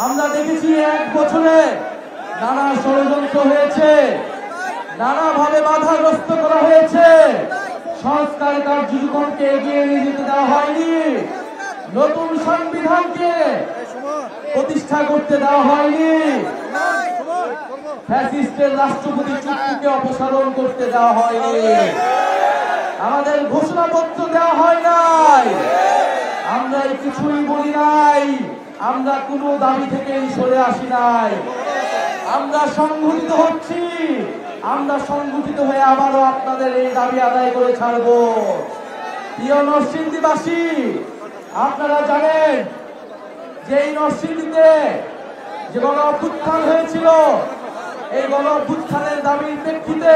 আমরা দেখেছি এক বছরে নানা ষড়যন্ত্র হয়েছে, নানাভাবে বাধাগ্রস্ত করা হয়েছে, সংস্কার কার্যক্রমকে এগিয়ে নিয়ে যেতে দেওয়া হয়নি, নতুন সংবিধানকে প্রতিষ্ঠা করতে দেওয়া হয়নি, ফ্যাসিস্টের রাষ্ট্রপতি চুক্তিকে অপসারণ করতে দেওয়া হয়নি, আমাদের ঘোষণাপত্র দেওয়া হয় নাই, আমরা কিছুই বলি নাই, আমরা কোনো দাবি থেকে সরে আসি নাই, আমরা সংগঠিত হচ্ছি, আমরা সংগঠিত হয়ে আবারও আপনাদের এই দাবি আদায় করে ছাড়বো। প্রিয় নরসিংদীবাসী, আপনারা জানেন যে এই নরসিংদীতে যে গণ অভ্যুত্থান হয়েছিল, এই গণ অভ্যুত্থানের দাবির প্রেক্ষিতে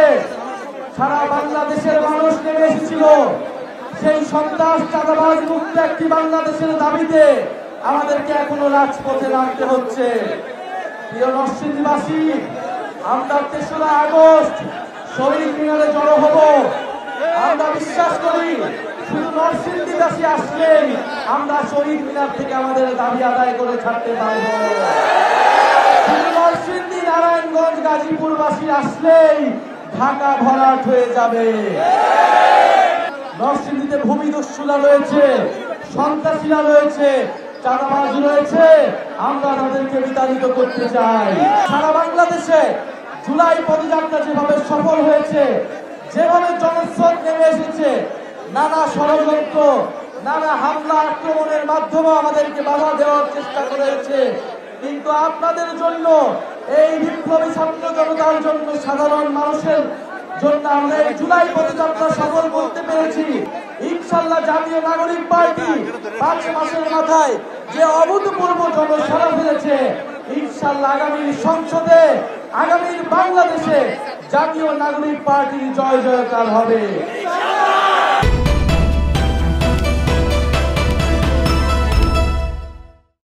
সারা বাংলাদেশের মানুষ নেমে এসেছিল। সেই সন্ত্রাস চাঁদাবাজ মুক্ত একটি বাংলাদেশের দাবিতে আমাদেরকে এখনো রাজপথে নামতে হচ্ছে। প্রিয় নরসিংদীবাসী, আমরা ৩রা আগস্ট শহীদ মিনারে জড়ো হব। আমরা বিশ্বাস করি শুধু নরসিংদীবাসী আসলেই আমরা শহীদ মিনার থেকে আমাদের দাবি আদায় করে ছাড়তে পারব। শুধু নরসিংদী, নারায়ণগঞ্জ, গাজীপুরবাসী আসলেই ঢাকা ভরাট হয়ে যাবে। নরসিংদীতে ভূমিদস্যুরা রয়েছে, সন্ত্রাসীরা রয়েছে, চাঁদাবাজ রয়েছে, আমরা তাদেরকে বিতাড়িত করতে চাই। সারা বাংলাদেশে জুলাই পদযাত্রা যেভাবে সফল হয়েছে, যেভাবে জনস্রোত নেমে এসেছে, নানা ষড়যন্ত্র, নানা হামলা আক্রমণের মাধ্যমে আমাদেরকে বাধা দেওয়ার চেষ্টা করেছে, কিন্তু আপনাদের জন্য, এই বিপ্লবী ছাত্র জনতার জন্য, সাধারণ মানুষের জন্য আমরা এই জুলাই পদযাত্রা সফল করতে পেরেছি। ইনশাআল্লাহ জাতীয় নাগরিক পার্টি 5 মাসের মাথায় যে অভূতপূর্ব জনসাড়া ফেলেছে, ইনশাআল্লাহ আগামী সংসদে, আগামী বাংলাদেশে জাতীয় নাগরিক পার্টির জয় জয়কার হবে।